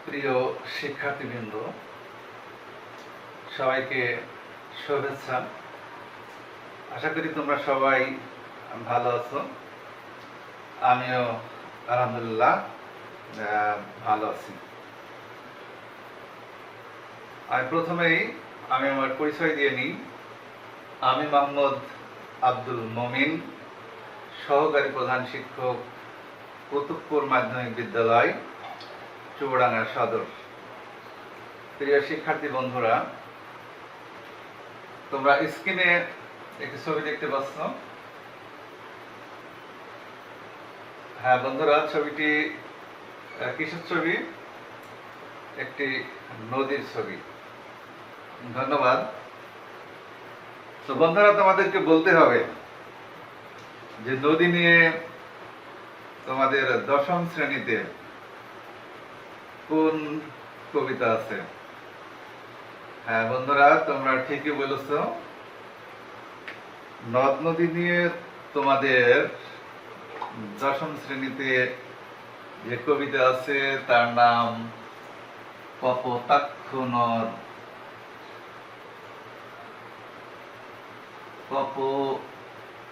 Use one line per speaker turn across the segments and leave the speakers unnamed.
প্রিয় শিক্ষার্থীবৃন্দ, সবাইকে শুভেচ্ছা। আশা করি তোমরা সবাই ভালো আছো। আমিও আলহামদুলিল্লাহ ভালো আছি। আমি প্রথমেই আমার পরিচয় দিয়ে নিই। আমি মোহাম্মদ আব্দুল মমিন, সহকারী প্রধান শিক্ষক, কুতুবপুর মাধ্যমিক বিদ্যালয়, চুয়াডাঙ্গা সদর। প্রিয় শিক্ষার্থী বন্ধুরা, তোমরা স্ক্রিনে একটি ছবি দেখতে পাচ্ছ। হ্যাঁ বন্ধুরা, ছবিটি কিসের ছবি? একটি নদীর ছবি। ধন্যবাদ। তো বন্ধুরা, তোমাদেরকে বলতে হবে যে নদী নিয়ে তোমাদের দশম শ্রেণীতে কোন কবিতা আছে? হ্যাঁ বন্ধুরা, তোমরা ঠিকই বলেছ। নদ নদী নিয়ে তোমাদের দশম শ্রেণীতে যে কবিতা আছে তার নাম কপোতাক্ষ নদ। কপোতাক্ষ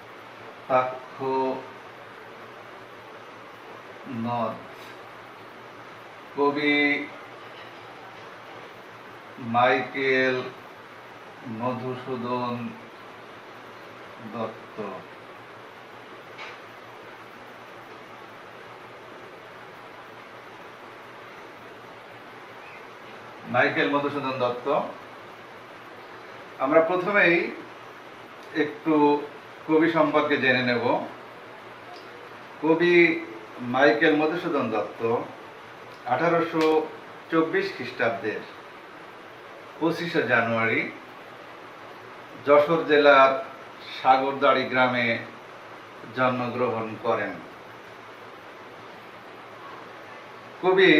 নদ, কবি মাইকেল মধুসূদন দত্ত। মাইকেল মধুসূদন দত্ত। আমরা প্রথমেই একটু কবি সম্পর্কে জেনে নেব। কবি মাইকেল মধুসূদন দত্ত 1824 খ্রিস্টাব্দের 25শে জানুয়ারি যশোর জেলার সাগরদাড়ি গ্রামে জন্মগ্রহণ করেন। কবি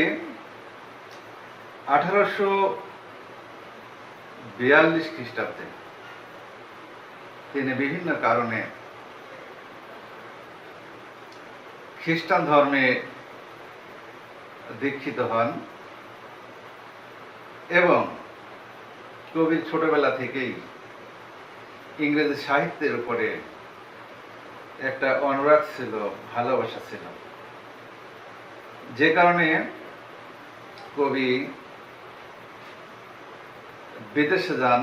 1842 খ্রিস্টাব্দে তিনি বিভিন্ন কারণে খ্রিস্টান ধর্মে দীক্ষিত হন এবং কবির ছোটবেলা থেকেই ইংরেজি সাহিত্যের উপরে একটা অনুরাগ ছিল, ভালোবাসা ছিল, যে কারণে কবি বিদেশে যান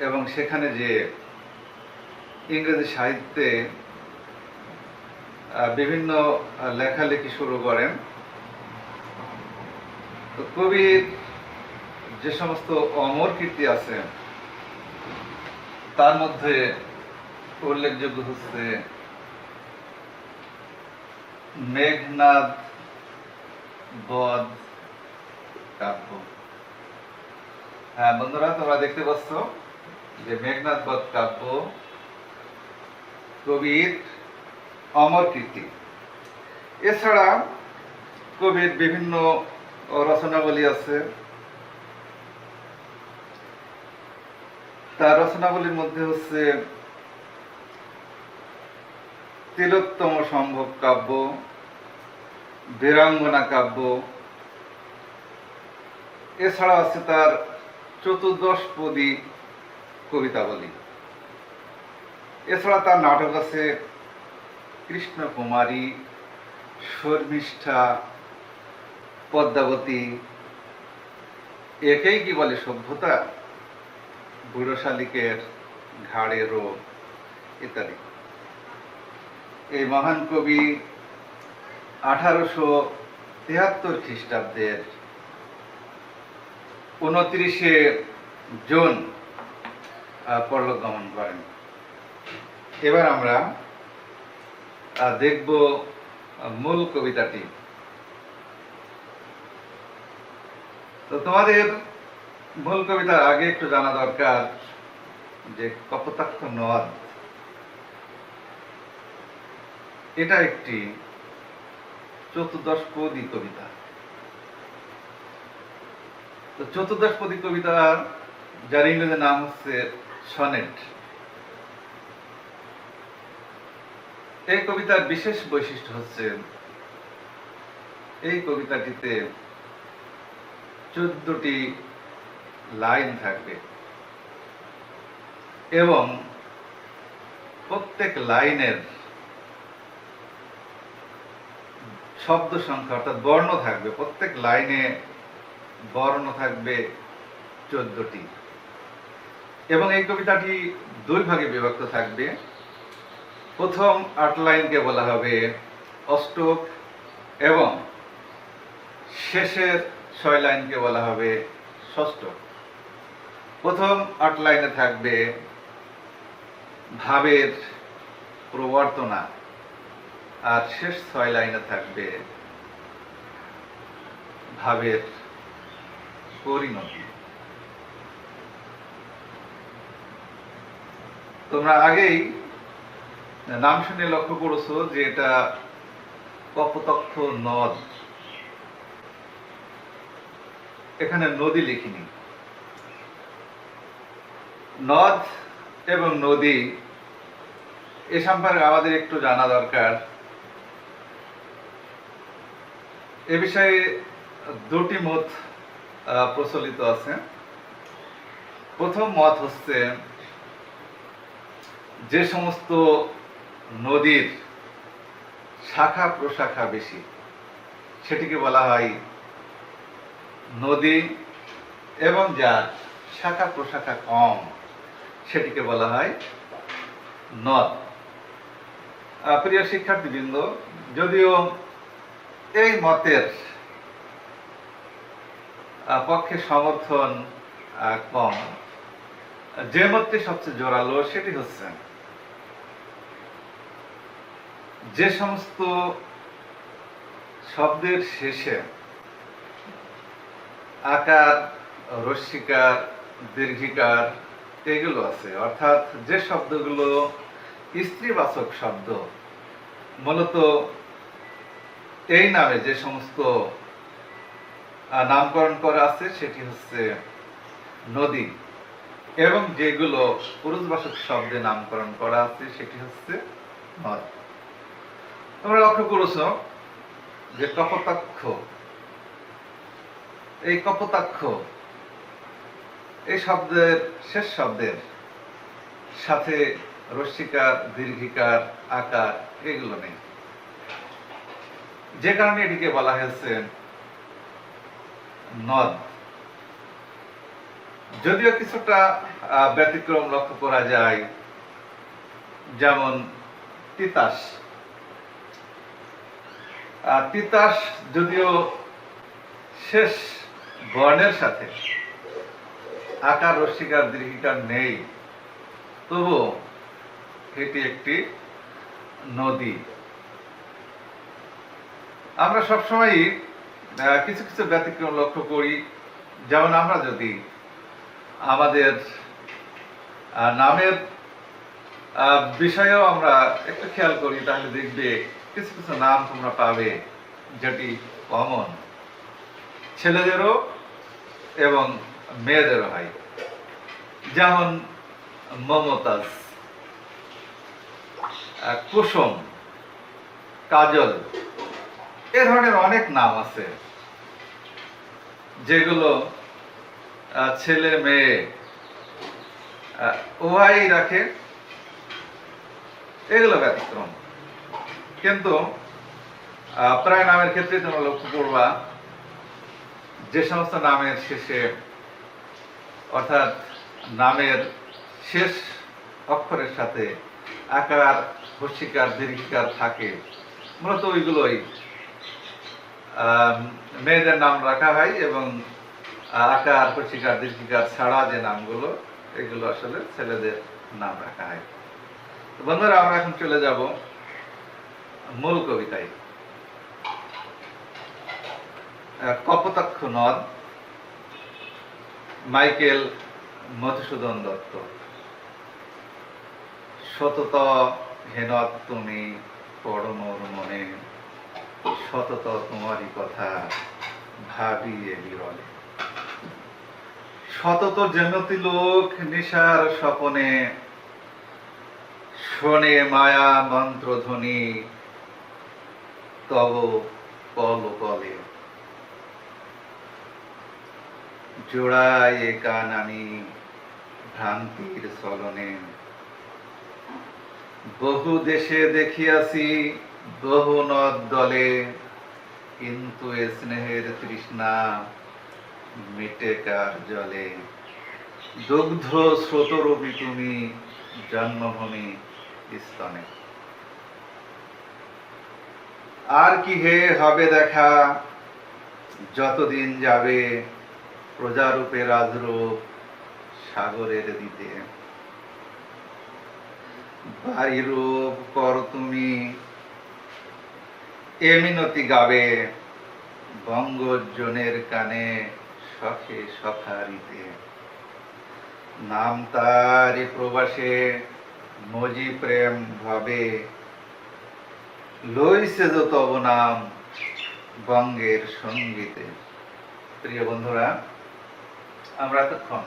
এবং সেখানে যে ইংরেজি সাহিত্যে বিভিন্ন লেখালেখি শুরু করেন। তো কবির যে সমস্ত অমর কীর্তি আছে তার মধ্যে উল্লেখযোগ্য হচ্ছে মেঘনাদ বধ কাব্য। হ্যাঁ বন্ধুরা, তোমরা দেখতে পাচ্ছ যে মেঘনাদ বধ কাব্য কবির অমর কীর্তি। এছাড়া কবির বিভিন্ন রচনাবলী আছে। তার রচনাবলীর মধ্যে হচ্ছে তিলোত্তম সম্ভব কাব্য, বীরাঙ্গনা কাব্য। এছাড়া আছে তার চতুর্দশপদী কবিতাবলী। এছাড়া তার নাটক আছে কৃষ্ণকুমারী, শর্মিষ্ঠা, পদ্মাবতী, একেই কি বলে সভ্যতা, বুড়ো শালিকের ঘাড়ে রোগ ইত্যাদি। এই মহান কবি 1873 খ্রিস্টাব্দের 29শে জুন পরলোক গমন করেন। এবার আমরা দেখব মূল কবিতাটি। তো তোমাদের মূল কবিতার আগে একটু জানা দরকার যে কপোতাক্ষ নদ এটা একটি চতুর্দশপদী কবিতা। তো চতুর্দশপদী কবিতার যার ইংরেজি নাম হচ্ছে সনেট। এই কবিতার বিশেষ বৈশিষ্ট্য হচ্ছে এই কবিতাটিতে 14টি লাইন থাকবে এবং প্রত্যেক লাইনের শব্দ সংখ্যা অর্থাৎ বর্ণ থাকবে, প্রত্যেক লাইনে বর্ণ থাকবে 14টি এবং এই কবিতাটি 2 ভাগে বিভক্ত থাকবে। প্রথম 8 লাইনকে বলা হবে অষ্টক এবং শেষের 6 লাইনকে বলা হবে ষষ্ঠক। প্রথম 8 লাইনে থাকবে ভাবের প্রবর্তনা আর শেষ 6 লাইনে থাকবে ভাবের পরিণতি। তোমরা আগেই নাম শুনে লক্ষ্য করেছো যে এটা কপোতাক্ষ নদ, এখানে নদী লিখিনি। নদ এবং নদী এ সম্পর্কে আমাদের একটু জানা দরকার। এ বিষয়ে 2টি মত প্রচলিত আছে। প্রথম মত হচ্ছে যে সমস্ত নদীর শাখা প্রশাখা বেশি সেটিকে বলা হয় নদী, এবং যার শাখা প্রশাখা কম সেটিকে বলা হয় নদ। প্রিয় শিক্ষার্থীবৃন্দ, যদিও এই মতের পক্ষে সমর্থন কম, যে মতটি সবচেয়ে জোরালো সেটি হচ্ছে যে সমস্ত শব্দের শেষে আকার, রস্যিকার, দীর্ঘিকার এগুলো আছে, অর্থাৎ যে শব্দগুলো স্ত্রীবাচক শব্দ, মূলত এই নামে যে সমস্ত নামকরণ করা আছে সেটি হচ্ছে নদী, এবং যেগুলো পুরুষবাচক শব্দে নামকরণ করা আছে সেটি হচ্ছে নদ। তোমরা লক্ষ্য করেছো যে কপোতাক্ষ, এই কপোতাক্ষ এই শব্দের শেষ শব্দের সাথে রস্যিকার, দীর্ঘিকার, আকার এগুলো নেই, যে কারণে এটিকে বলা হয়েছে নদ। যদিও কিছুটা ব্যতিক্রম লক্ষ্য করা যায়, যেমন তিতাস। তিতাস যদিও শেষ বর্ণের সাথে আকার, রস্যিকার, দীর্ঘিকার নেই, তবু এটি একটি নদী। আমরা সবসময়ই কিছু কিছু ব্যতিক্রম লক্ষ্য করি। যেমন আমরা যদি আমাদের নামের বিষয়েও আমরা একটু খেয়াল করি, তাহলে দেখবে কিছু কিছু নাম তোমরা পাবে যেটি কমন, ছেলেদেরও এবং মেয়েদেরও হয়। যেমন মমতাজ, কুসুম, কাজল, এ ধরনের অনেক নাম আছে যেগুলো ছেলে মেয়ে উভয়ই রাখে, এগুলো ব্যতিক্রম। কিন্তু প্রায় নামের ক্ষেত্রে তোমরা লক্ষ্য করবা যে সমস্ত নামের শেষে, অর্থাৎ নামের শেষ অক্ষরের সাথে আকার, হস্যিকার, দীর্ঘিকার থাকে, মূলত ওইগুলোই মেয়েদের নাম রাখা হয়, এবং আকার, হস্যিকার, দীর্ঘিকার ছাড়া যে নামগুলো এগুলো আসলে ছেলেদের নাম রাখা হয়। বন্ধুরা, আমরা এখন চলে যাব মূল কবিতায়। কপোতাক্ষ নদ, মাইকেল মধুসূদন দত্ত। সতত হেনদ তুমি পড়ো মোর মনে, সতত তোমারই কথা ভাবি এ বিরলে। সতত যেমতি লোক নিশার স্বপনে, শোনে মায়া মন্ত্রধ্বনি, তব কল কলে জোড়ায় কান আমি ভ্রান্তির চলনে বহু দেশে দেখিয়াছি বহু নদ দলে কিন্তু এ স্নেহের তৃষ্ণা মিটে কার জলে দুগ্ধ স্রোতরূপী তুমি জন্মভূমি স্তনে আর কি হে হবে দেখা যতদিন যাবে প্রজারূপে রাজরূপ সাগরের দিতে বাড়ি রূপ কর তুমি এ মিনতি গাবে বঙ্গজনের কানে শখে সখারিতে নাম তারি প্রবাসে মজি প্রেম ভাবে লইছে যে তব নাম বঙ্গের সঙ্গীতে। প্রিয় বন্ধুরা, আমরা এতক্ষণ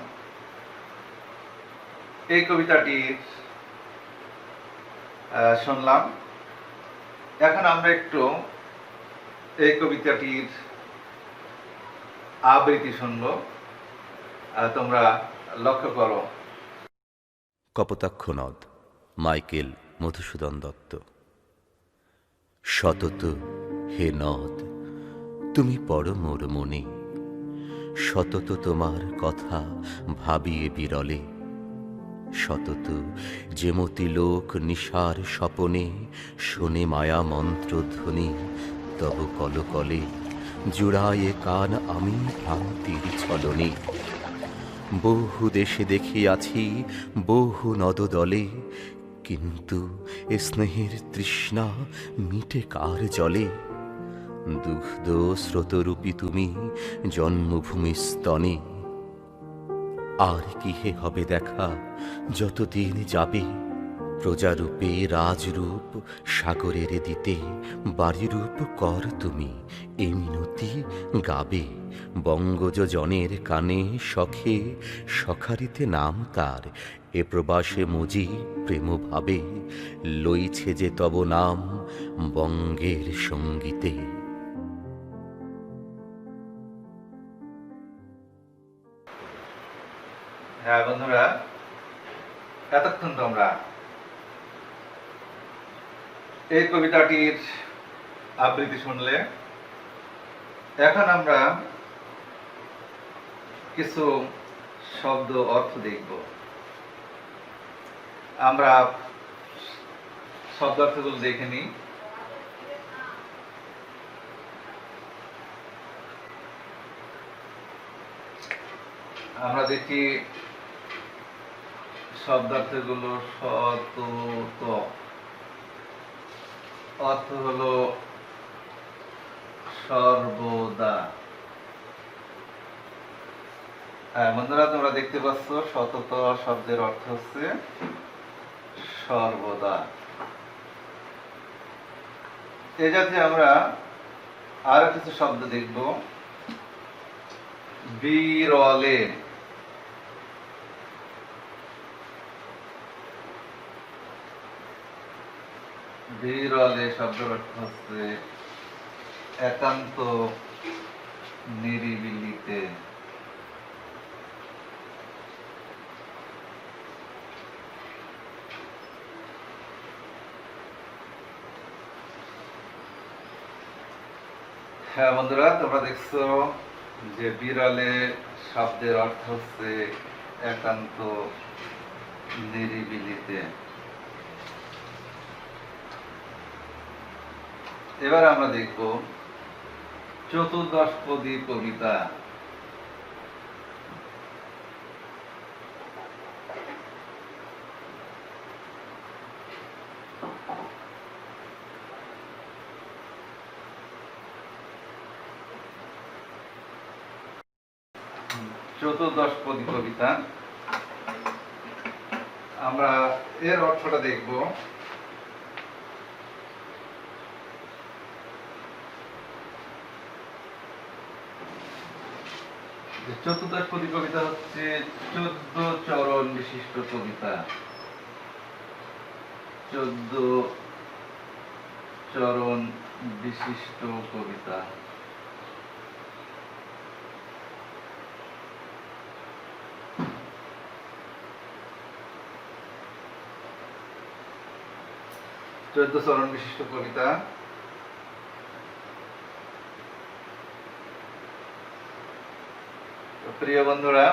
এই কবিতাটি শুনলাম। এখন আমরা একটু এই কবিতাটির আবৃত্তি শুনব। তোমরা লক্ষ্য করো।
কপোতাক্ষ নদ, মাইকেল মধুসূদন দত্ত। সতত হে নদ তুমি পড়ো মোর মনে, সতত তোমার কথা ভাবিয়ে বিরলে, সতত যেমতি লোক নিশার স্বপনে শোনে মায়া মন্ত্রধ্বনি তব কলকলে, জুড়ায়ে কান আমি ভ্রান্তির ছলনে। বহু দেশে দেখিয়াছি বহু নদদলে, কিন্তু এ স্নেহের তৃষ্ণা মিটে কার জলে। দুগ্ধ স্রোতরূপী তুমি জন্মভূমি স্তনে, আর কি হে হবে দেখা যতদিন যাবে প্রজারূপে রাজরূপ সাগরের দিতে। বাড়িরূপ কর তুমি এ মিনতি গাবে বঙ্গজনের কানে শখে সখারিতে নাম তার এ প্রবাসে মজি প্রেম ভাবে লইছে যে তব নাম বঙ্গের সঙ্গীতে।
হ্যাঁ বন্ধুরা, এতক্ষণ তোমরা এই কবিতাটির আবৃত্তি শুনলে। এখন আমরা কিছু শব্দ অর্থ দেখব। আমরা শব্দ অর্থগুলো দেখে নিই। আমরা দেখি শব্দার্থগুলো। সতত অর্থ হলো সর্বদা। হ্যাঁ বন্ধুরা, তোমরা দেখতে পাচ্ছ সতত শব্দের অর্থ হচ্ছে সর্বদা। এ জাতীয় আমরা আরো কিছু শব্দ দেখব। বিরলে, বিরলে শব্দের অর্থ হচ্ছে একান্ত নিরিবিলিতে। হ্যাঁ বন্ধুরা, তোমরা দেখছো যে বিরলে শব্দের অর্থ হচ্ছে একান্ত নিরিবিলিতে। এবার আমরা দেখব চতুর্দশপদী কবিতা। চতুর্দশপদী কবিতা, আমরা এর অর্থটা দেখব। চতুর্দশপদী কবিতা হচ্ছে 14 চরণ বিশিষ্ট কবিতা। 14 চরণ বিশিষ্ট কবিতা। চোদ্দ চরণ বিশিষ্ট কবিতা। প্রিয় বন্ধুরা,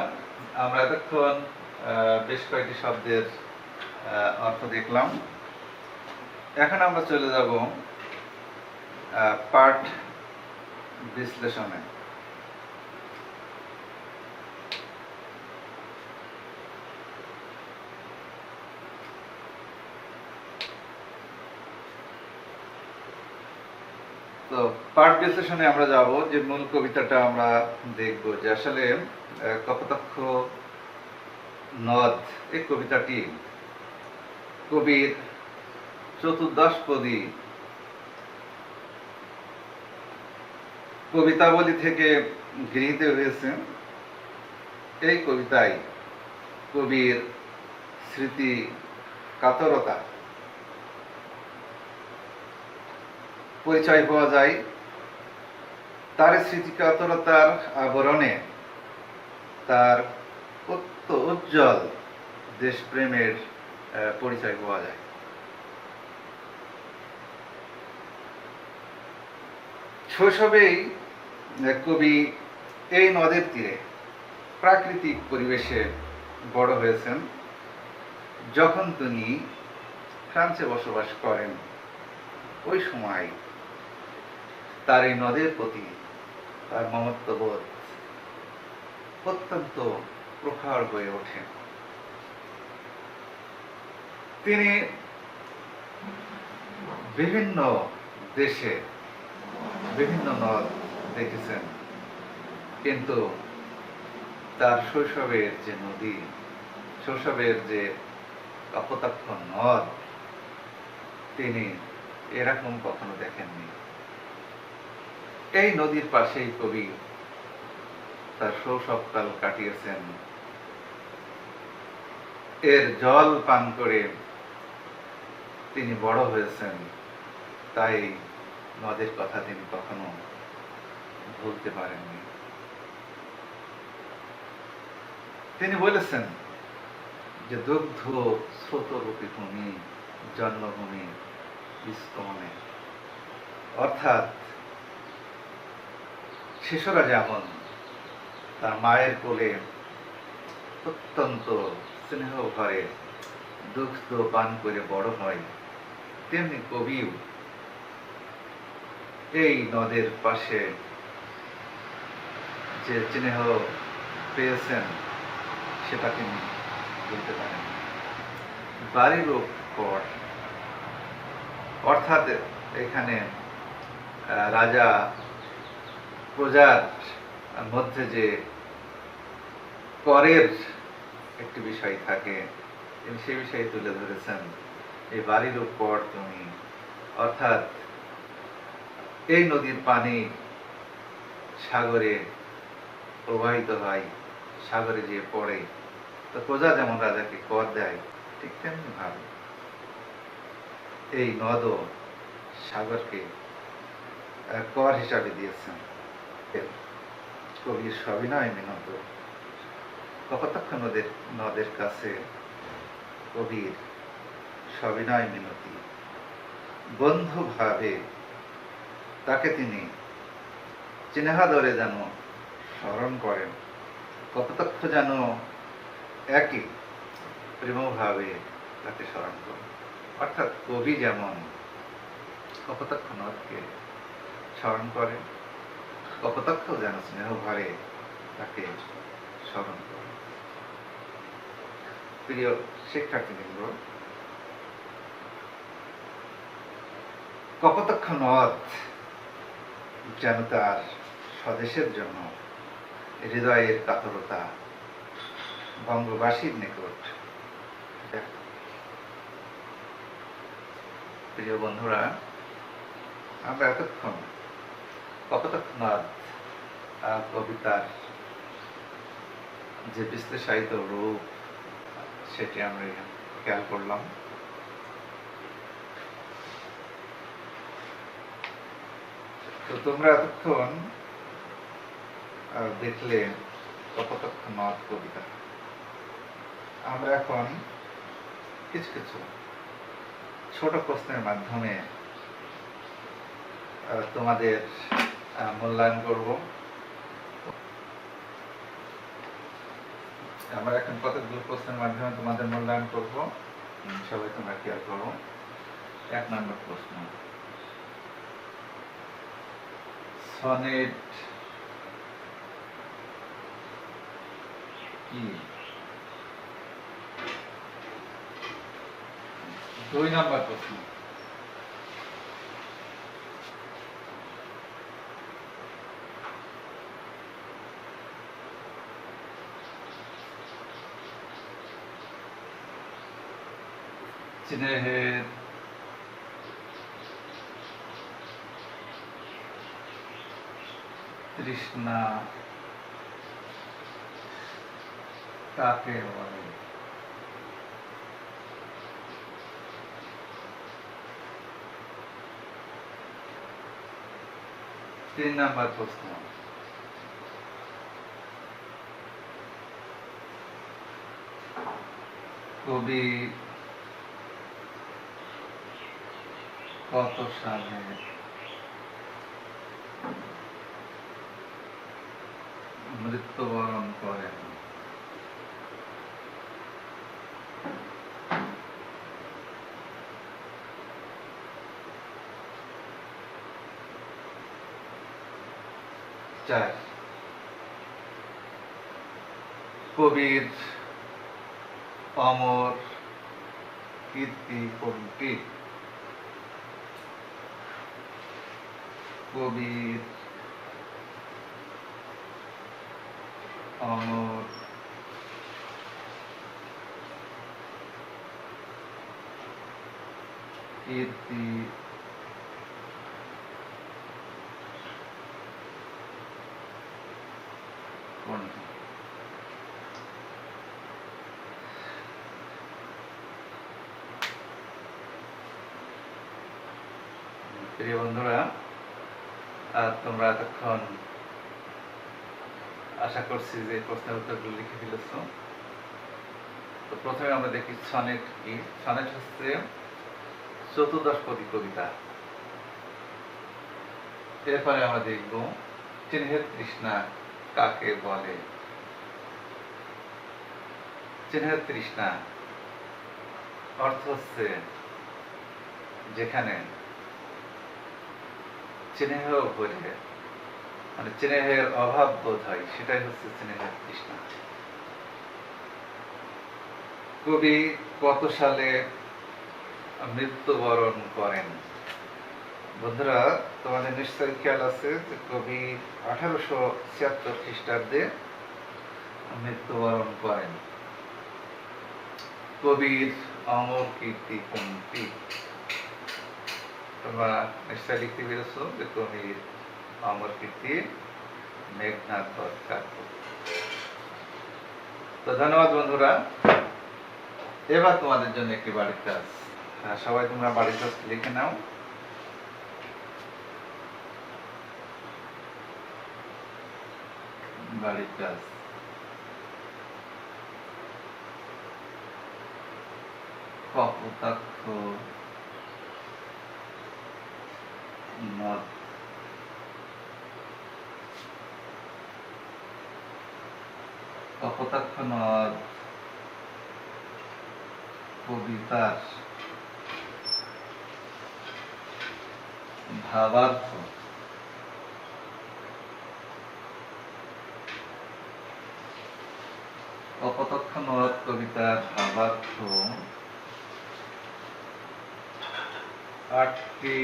আমরা এতক্ষণ বেশ কয়েকটি শব্দের অর্থ দেখলাম। এখন আমরা চলে যাব পাঠ বিশ্লেষণে। তো পাঠ বিশ্লেষণে আমরা যাব, যে মূল কবিতাটা আমরা দেখব যে আসলে কপোতাক্ষ নদ এই কবিতাটি কবির চতুর্দশপদী কবিতাবলী থেকে গৃহীত হয়েছে। এই কবিতায় কবির স্মৃতি কাতরতা পরিচয় পাওয়া যায়। তার স্মৃতি কাতরতার আবরণে তার উজ্জ্বল দেশপ্রেমের পরিচয় পাওয়া যায়। শৈশবেই কবি এই নদের তীরে প্রাকৃতিক পরিবেশে বড় হয়েছেন। যখন তিনি ফ্রান্সে বসবাস করেন, ওই সময় তার এই নদের প্রতি তার মমত্ববোধ অত্যন্ত প্রখর হয়ে ওঠে। তিনি বিভিন্ন দেশে বিভিন্ন নদ দেখেছেন, কিন্তু তার শৈশবের যে নদী, শৈশবের যে কপোতাক্ষ নদ, তিনি এরকম কখনো দেখেননি। এই নদীর পাশেই কবি তার শৈশবকাল কাটিয়েছেন। এর জল পান করে তিনি বড় হয়েছেন, তাই নদের কথা তিনি কখনো ভুলতে পারেননি। তিনি বলেছেন যে দুগ্ধ স্রোতরূপী ভূমি, জন্মভূমি বিস্তমনে, অর্থাৎ শিশুরা যেমন তার মায়ের কোলে অত্যন্ত স্নেহ ভরে দুগ্ধ পান করে বড় হয়, তেমনি কবিও এই নদের পাশে যে স্নেহ পেয়েছেন সেটা তিনি বলতে পারেন। বাড়ির পর, অর্থাৎ এখানে রাজা প্রজার মধ্যে যে করের একটি বিষয় থাকে, তিনি সে বিষয়ে তুলে ধরেছেন। এই বাড়ির উপর তুমি, অর্থাৎ এই নদীর পানি সাগরে প্রবাহিত হয়, সাগরে যে পড়ে, তো প্রজা যেমন রাজাকে কর দেয়, ঠিক তেমনি ভাবে এই নদও সাগরকে কর হিসাবে দিয়েছেন। কবির সবিনয় মিনত কপোতাক্ষ নদের কাছে কবির সবিনয় মিনতি। বন্ধু ভাবে তাকে তিনি চিহ্নাদরে যেন স্মরণ করেন। কপোতাক্ষ যেন একই প্রেমভাবে তাকে স্মরণ করেন। অর্থাৎ কবি যেমন কপোতাক্ষ নদকে স্মরণ করেন, কপোতাক্ষ যেন স্নেহ ভরে তাকে স্মরণ করে। প্রিয় শিক্ষার্থীবৃন্দ, কপোতাক্ষ নদ যেন তার স্বদেশের জন্য হৃদয়ের কাতরতা বঙ্গবাসীর নিকট। প্রিয় বন্ধুরা, আমরা এতক্ষণ কপোতাক্ষ নদ কবিতার যে বিশ্লেষায়িত রূপ, সেটি আমরা খেয়াল করলাম। তো তোমরা এতক্ষণ দেখলে কপোতাক্ষ নদ কবিতা। আমরা এখন কিছু কিছু ছোট প্রশ্নের মাধ্যমে তোমাদের মূল্যায়ন করব। আমরা এখন কতগুলো প্রশ্নের মাধ্যমে তোমাদের মূল্যায়ন করব, সবাই তোমরা খেয়াল করো। 1 নম্বর প্রশ্ন, সনেট কি? 2 নম্বর প্রশ্ন, স্নেহের তৃষ্ণা কাকে বলে? তিন নম্বর প্রশ্ন, কবি কত সালে মৃত্যুবরণ করেন? চার, কবির অমর কীর্তি কোনটি? কবির অমর কীর্তি কোনটি? প্রিয় বন্ধুরা, তোমরা এতক্ষণ আশা করছি যে প্রশ্নের উত্তরগুলো লিখে ফেলেছ। তো প্রথমে আমরা দেখি সনেট কি। সনেট হচ্ছে চতুর্দশপদী কবিতা। এরপরে আমরা দেখব স্নেহের তৃষ্ণা কাকে বলে। স্নেহের তৃষ্ণা অর্থ হচ্ছে যেখানে স্নেহ ভরে, মানে স্নেহের অভাব বোধ হয়, সেটাই হচ্ছে স্নেহের তৃষ্ণা। কবি কত সালে মৃত্যুবরণ করেন? বন্ধুরা, তোমাদের নিশ্চয়ই খেয়াল আছে যে কবি 1876 খ্রিস্টাব্দে মৃত্যুবরণ করেন। কবির অমর কীর্তি কোনটি? তোমরা নিশ্চয় লিখতে পেরেছ যে কবির অমর কীর্তি মেঘনাদ বধ কাব্য। তো ধন্যবাদ বন্ধুরা। এবার তোমাদের জন্য একটি বাড়ির কাজ। সবাই তোমরা বাড়ির কাজ লিখে নাও। বাড়ির কাজ, কপোতাক্ষ নদ। কপোতাক্ষ নদ কবিতার ভাবার্থ। কপোতাক্ষ নদ কবিতার ভাবার্থ 8টি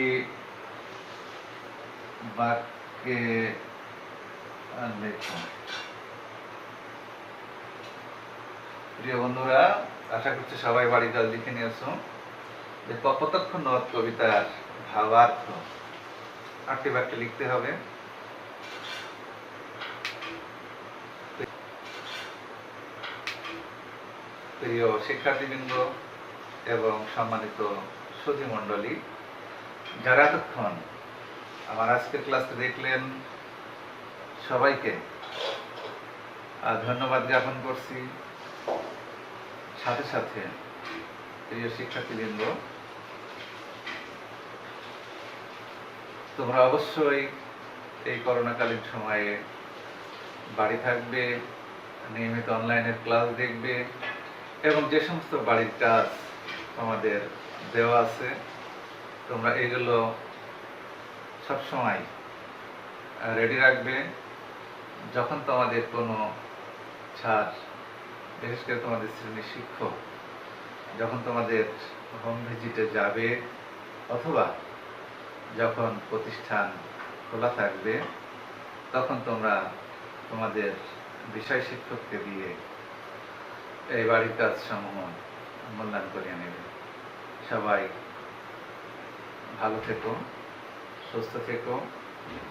বাক্যে লেখো। প্রিয় বন্ধুরা, আশা করছি সবাই বাড়ি কাজ লিখে নিয়েছো যে কপোতাক্ষ নদ কবিতার ভাবার্থ 8টি বাক্যে লিখতে হবে। প্রিয় শিক্ষার্থীবৃন্দ এবং সম্মানিত সুধী মণ্ডলী, যারা এতক্ষণ আমার আজকের ক্লাসটি দেখলেন সবাইকে ধন্যবাদ জ্ঞাপন করছি। সাথে সাথে প্রিয় শিক্ষার্থীবৃন্দ, তোমরা অবশ্যই এই করোনাকালীন সময়ে বাড়ি থাকবে, নিয়মিত অনলাইনের ক্লাস দেখবে এবং যে সমস্ত বাড়ির কাজ তোমাদের দেওয়া আছে তোমরা এগুলো সবসময় রেডি রাখবে। যখন তোমাদের কোনো ছাড়, বিশেষ করে তোমাদের শ্রেণীর শিক্ষক যখন তোমাদের হোম ভিজিটে যাবে অথবা যখন প্রতিষ্ঠান খোলা থাকবে তখন তোমরা তোমাদের বিষয় শিক্ষককে দিয়ে এই বাড়ির কাজ সমূহ মূল্যায়ন করিয়ে নেবে। সবাই ভালো থেকো, সুস্থ থেকো,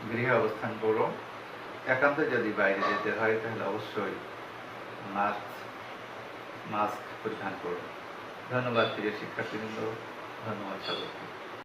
গৃহে অবস্থান করো। একান্ত যদি বাইরে যেতে হয় তাহলে অবশ্যই মাস্ক পরিধান করো। ধন্যবাদ প্রিয় শিক্ষার্থীবৃন্দ, ধন্যবাদ সবাইকে।